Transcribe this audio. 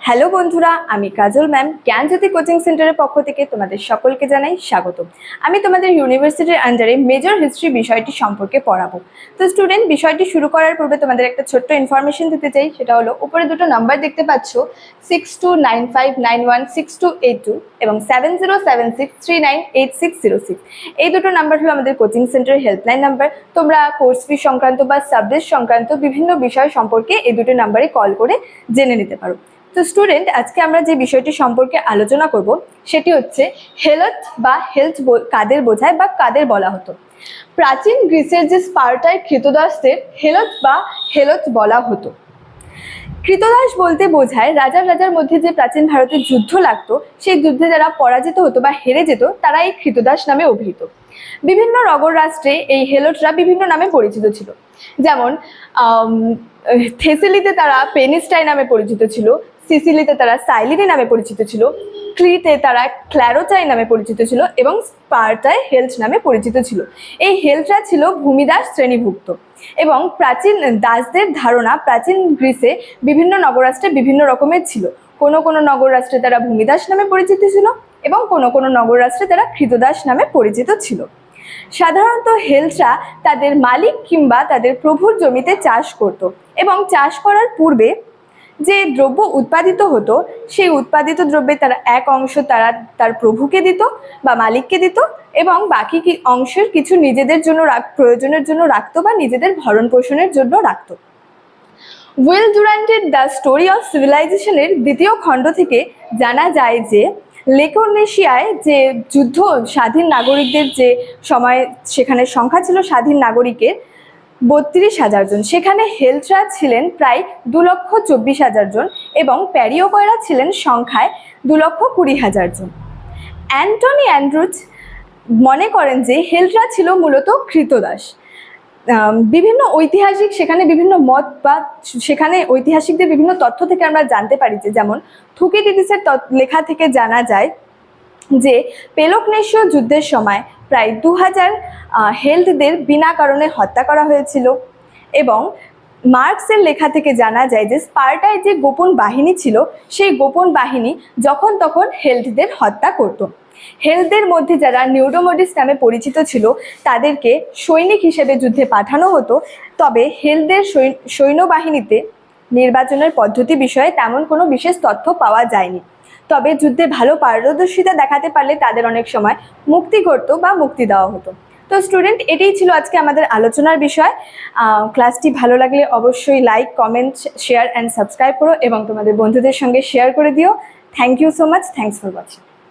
Hello বন্ধুরা, আমি কাজল ma'am জ্ঞানজ্যোতি coaching সেন্টারের পক্ষ থেকে তোমাদের সকলকে জানাই স্বাগত। আমি তোমাদের ইউনিভার্সিটির আন্ডারে মেজর হিস্ট্রি বিষয়টি সম্পর্কে পড়াবো। তো স্টুডেন্ট, বিষয়টি শুরু করার পূর্বে তোমাদের একটা ছোট্ট ইনফরমেশন দিতে চাই। সেটা হলো, উপরে দুটো নাম্বার দেখতে পাচ্ছ, 6295916282 এবং 7076398606। এই দুটো নাম্বার হলো আমাদের কোচিং সেন্টারের হেল্পলাইন নাম্বার। তোমরা কোর্স ফি সংক্রান্ত বা সাবজেক্ট সংক্রান্ত বিভিন্ন বিষয় সম্পর্কে এই দুটো নাম্বারে কল করে জেনে নিতে পারো। তো স্টুডেন্ট, আজকে আমরা যে বিষয়টি সম্পর্কে আলোচনা করব সেটি হচ্ছে হেলথ বা হেলথ কাদের বোঝায় বা কাদের বলা হতো। প্রাচীন গ্রিসের যে স্পার্টায় কৃতদাসদের হেলথ বা হেলথ বলা হতো। কৃতদাস বলতে বোঝায় রাজার মধ্যে যে প্রাচীন ভারতের যুদ্ধ লাগতো, সেই যুদ্ধে যারা পরাজিত হতো বা হেরে যেত তারা এই কৃতদাস নামে অভিহিত। বিভিন্ন নগর রাষ্ট্রে এই হেলটরা বিভিন্ন নামে পরিচিত ছিল। যেমন থেসেলিতে তারা পেনিস্টাই নামে পরিচিত ছিল, সিসিলিতে তারা সাইলিনি নামে পরিচিত ছিল, ক্রিতে তারা ক্ল্যারোচাই নামে পরিচিত ছিল এবং স্পার্টায় হেলথ নামে পরিচিত ছিল। এই হেলথরা ছিল ভূমিদাস শ্রেণীভুক্ত এবং প্রাচীন দাসদের ধারণা প্রাচীন গ্রিসে বিভিন্ন নগরাষ্ট্রে বিভিন্ন রকমের ছিল। কোনো কোনো নগররাষ্ট্রে তারা ভূমিদাস নামে পরিচিত ছিল এবং কোনো কোনো নগররাষ্ট্রে তারা কৃতদাস নামে পরিচিত ছিল। সাধারণত হেলথরা তাদের মালিক কিংবা তাদের প্রভুর জমিতে চাষ করত এবং চাষ করার পূর্বে যে দ্রব্য উৎপাদিত হতো সেই উৎপাদিত দ্রব্যে তারা এক অংশ তারা তার প্রভুকে দিত বা মালিককে দিত এবং বাকি অংশের কিছু নিজেদের জন্য প্রয়োজনের জন্য রাখতো বা নিজেদের ভরণ পোষণের জন্য রাখতো। উইল ডুরান্টের দ্য স্টোরি অফ সিভিলাইজেশনের দ্বিতীয় খণ্ড থেকে জানা যায় যে লেকোনেশিয়ায় যে যুদ্ধ, স্বাধীন নাগরিকদের যে সময় সেখানে সংখ্যা ছিল স্বাধীন নাগরিকের 32,000 জন, সেখানে হেলথরা ছিলেন প্রায় 2,24,000 জন এবং প্যারিওকয়রা ছিলেন সংখ্যায় 2,20,000 জন। অ্যান্টনি অ্যান্ড্রুজ মনে করেন যে হেলথরা ছিল মূলত কৃতদাস। বিভিন্ন ঐতিহাসিক সেখানে বিভিন্ন মত বা সেখানে ঐতিহাসিকদের বিভিন্ন তথ্য থেকে আমরা জানতে পারি যে, যেমন থুকিডিডিসের লেখা থেকে জানা যায় যে পেলোপনেশীয় যুদ্ধের সময় প্রায় 2,000 হেলথদের বিনা কারণে হত্যা করা হয়েছিল এবং মার্কসের লেখা থেকে জানা যায় যে স্পার্টায় যে গোপন বাহিনী ছিল সেই গোপন বাহিনী যখন তখন হেলথদের হত্যা করত। হেলথদের মধ্যে যারা নিউডোমোডিস নামে পরিচিত ছিল তাদেরকে সৈনিক হিসেবে যুদ্ধে পাঠানো হতো। তবে হেলথদের সৈন্যবাহিনীতে নির্বাচনের পদ্ধতি বিষয়ে তেমন কোনো বিশেষ তথ্য পাওয়া যায়নি। তবে যুদ্ধে ভালো পারদর্শিতা দেখাতে পারলে তাদের অনেক সময় মুক্তি করতো বা মুক্তি দেওয়া হতো। তো স্টুডেন্ট, এটাই ছিল আজকে আমাদের আলোচনার বিষয়। ক্লাসটি ভালো লাগলে অবশ্যই like, comment, share and subscribe করো এবং তোমাদের বন্ধুদের সঙ্গে শেয়ার করে দিও। Thank you so much. Thanks for watching.